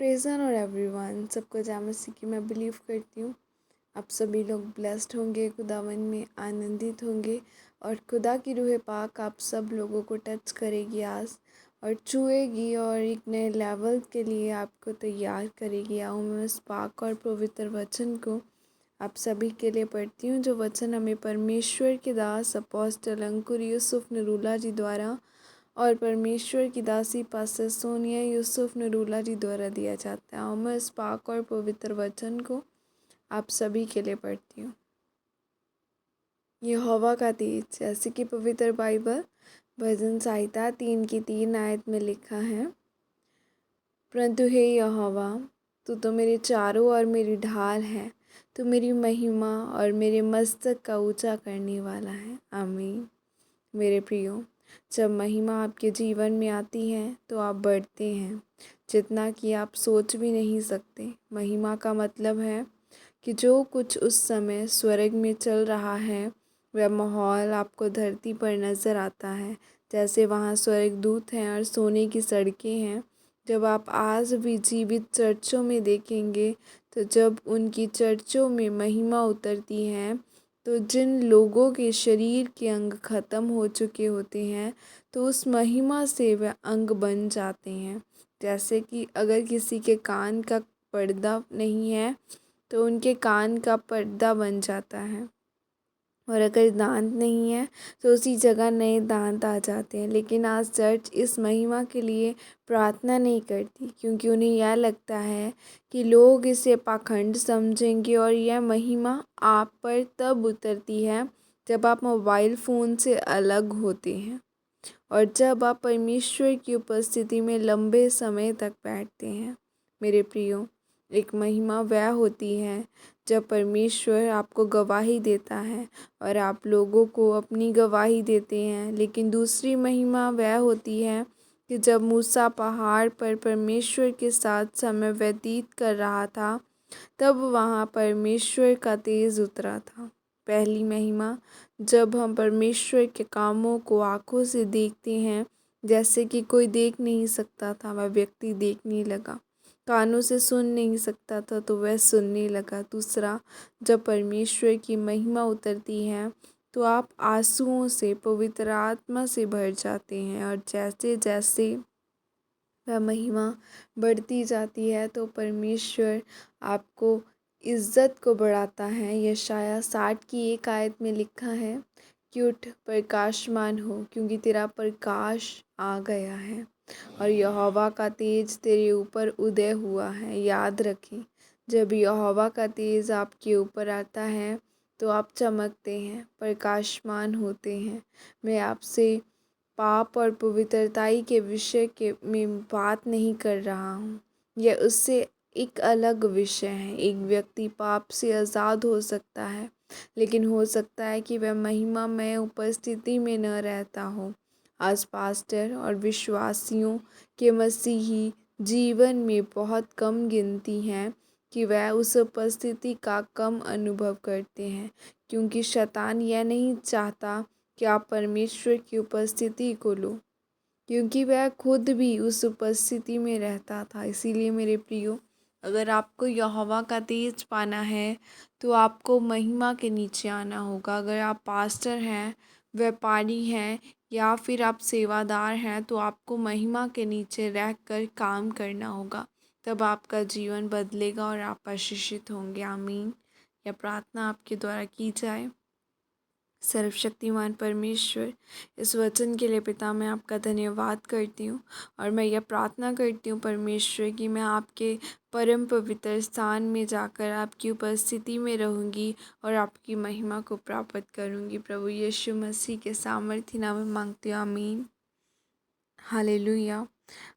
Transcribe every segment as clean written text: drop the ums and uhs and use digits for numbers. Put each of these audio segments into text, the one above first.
Praise और everyone सबको जय मसीह की मैं बिलीव करती हूँ। आप सभी लोग ब्लेस्ड होंगे, खुदावन में आनंदित होंगे और खुदा की रूह पाक आप सब लोगों को टच करेगी आज और छुएगी और एक नए लेवल के लिए आपको तैयार करेगी। आओ मैं उस पाक और पवित्र वचन को आप सभी के लिए पढ़ती हूँ, जो वचन हमें परमेश्वर के दास अपोस्टल अंकुर यूसुफ नरूला जी द्वारा और परमेश्वर की दासी पास्टर सोनिया यूसुफ नरूला जी द्वारा दिया जाता है। और मैं इस पाक और पवित्र वचन को आप सभी के लिए पढ़ती हूँ। यहोवा का तेज, जैसे कि पवित्र बाइबल भजन संहिता 3 की 3 आयत में लिखा है, परंतु हे यहोवा, तू तो मेरे चारों ओर मेरी ढाल है, तू मेरी महिमा और मेरे मस्तक का ऊंचा करने वाला है। आमीन। मेरे प्रियो, जब महिमा आपके जीवन में आती है तो आप बढ़ते हैं जितना कि आप सोच भी नहीं सकते। महिमा का मतलब है कि जो कुछ उस समय स्वर्ग में चल रहा है वह माहौल आपको धरती पर नज़र आता है। जैसे वहाँ स्वर्गदूत हैं और सोने की सड़कें हैं। जब आप आज भी जीवित चर्चों में देखेंगे तो जब उनकी चर्चों में महिमा उतरती है तो जिन लोगों के शरीर के अंग ख़त्म हो चुके होते हैं तो उस महिमा से वह अंग बन जाते हैं। जैसे कि अगर किसी के कान का पर्दा नहीं है तो उनके कान का पर्दा बन जाता है, और अगर दांत नहीं है तो उसी जगह नए दांत आ जाते हैं। लेकिन आज चर्च इस महिमा के लिए प्रार्थना नहीं करती, क्योंकि उन्हें यह लगता है कि लोग इसे पाखंड समझेंगे। और यह महिमा आप पर तब उतरती है जब आप मोबाइल फ़ोन से अलग होते हैं और जब आप परमेश्वर की उपस्थिति में लंबे समय तक बैठते हैं। मेरे प्रियो, एक महिमा वह होती है जब परमेश्वर आपको गवाही देता है और आप लोगों को अपनी गवाही देते हैं। लेकिन दूसरी महिमा वह होती है कि जब मूसा पहाड़ पर परमेश्वर के साथ समय व्यतीत कर रहा था तब वहाँ परमेश्वर का तेज उतरा था। पहली महिमा, जब हम परमेश्वर के कामों को आँखों से देखते हैं, जैसे कि कोई देख नहीं सकता था वह व्यक्ति देखने लगा, कानों से सुन नहीं सकता था तो वह सुनने लगा। दूसरा, जब परमेश्वर की महिमा उतरती है तो आप आंसुओं से पवित्र आत्मा से भर जाते हैं, और जैसे जैसे वह महिमा बढ़ती जाती है तो परमेश्वर आपको इज़्ज़त को बढ़ाता है। यशायाह 60 की 1 आयत में लिखा है कि उठ, प्रकाशमान हो, क्योंकि तेरा प्रकाश आ गया है और यहोवा का तेज तेरे ऊपर उदय हुआ है। याद रखें, जब यहोवा का तेज आपके ऊपर आता है तो आप चमकते हैं, प्रकाशमान होते हैं। मैं आपसे पाप और पवित्रताई के विषय के में बात नहीं कर रहा हूँ, यह उससे एक अलग विषय है। एक व्यक्ति पाप से आज़ाद हो सकता है, लेकिन हो सकता है कि वह महिमामय उपस्थिति में न रहता हो। आज पास्टर और विश्वासियों के मसीही जीवन में बहुत कम गिनती हैं कि वह उस उपस्थिति का कम अनुभव करते हैं, क्योंकि शैतान यह नहीं चाहता कि आप परमेश्वर की उपस्थिति को लो, क्योंकि वह खुद भी उस उपस्थिति में रहता था। इसीलिए मेरे प्रियो, अगर आपको यहोवा का तेज पाना है तो आपको महिमा के नीचे आना होगा। अगर आप पास्टर हैं, व्यापारी हैं या फिर आप सेवादार हैं तो आपको महिमा के नीचे रह कर काम करना होगा, तब आपका जीवन बदलेगा और आप आशीषित होंगे। आमीन। यह प्रार्थना आपके द्वारा की जाए। सर्वशक्तिमान परमेश्वर, इस वचन के लिए पिता मैं आपका धन्यवाद करती हूँ और मैं यह प्रार्थना करती हूँ परमेश्वर कि मैं आपके परम पवित्र स्थान में जाकर आपकी उपस्थिति में रहूँगी और आपकी महिमा को प्राप्त करूँगी। प्रभु यीशु मसीह के सामर्थ्य नाम में मांगती हूँ। आमीन। हालेलुया।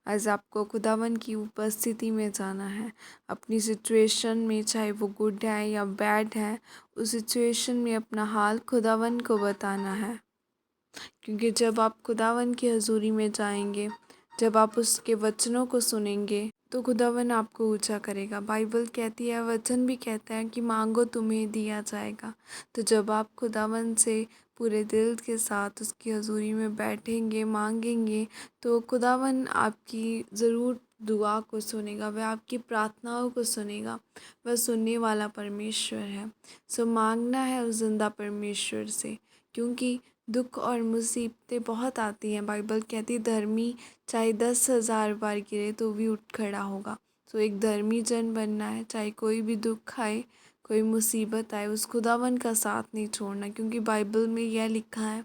आज आपको खुदावन की उपस्थिति में जाना है। अपनी सिचुएशन में, चाहे वो गुड है या बैड है, उस सिचुएशन में अपना हाल खुदावन को बताना है, क्योंकि जब आप खुदावन की हजूरी में जाएंगे, जब आप उसके वचनों को सुनेंगे तो खुदावन आपको ऊंचा करेगा। बाइबल कहती है, वचन भी कहता है कि मांगो तुम्हें दिया जाएगा। तो जब आप खुदावन से पूरे दिल के साथ उसकी हजूरी में बैठेंगे, मांगेंगे, तो खुदावन आपकी ज़रूर दुआ को सुनेगा, वह आपकी प्रार्थनाओं को सुनेगा। वह सुनने वाला परमेश्वर है। सो मांगना है उस ज़िंदा परमेश्वर से, क्योंकि दुख और मुसीबतें बहुत आती हैं। बाइबल कहती है धर्मी चाहे 10,000 बार गिरे तो भी उठ खड़ा होगा। सो एक धर्मी जन बनना है, चाहे कोई भी दुख आए, कोई मुसीबत आए, उस खुदावन का साथ नहीं छोड़ना। क्योंकि बाइबल में यह लिखा है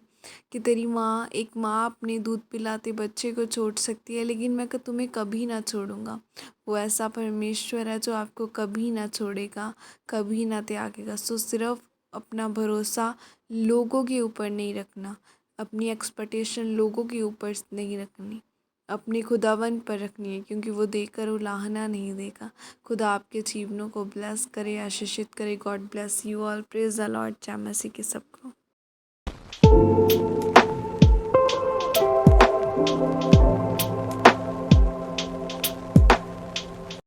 कि तेरी माँ, एक माँ अपने दूध पिलाते बच्चे को छोड़ सकती है, लेकिन मैं तुम्हें कभी ना छोड़ूंगा। वो ऐसा परमेश्वर है जो आपको कभी ना छोड़ेगा, कभी ना त्यागेगा। सो सिर्फ अपना भरोसा लोगों के ऊपर नहीं रखना, अपनी एक्सपेक्टेशन लोगों के ऊपर नहीं रखनी, अपने खुदावन पर रखनी है, क्योंकि वो देकर उलाहना नहीं देगा। खुदा आपके जीवनों को ब्लेस करे, आशीषित करे। God bless you all. Praise the Lord. जय मसीह के सबको।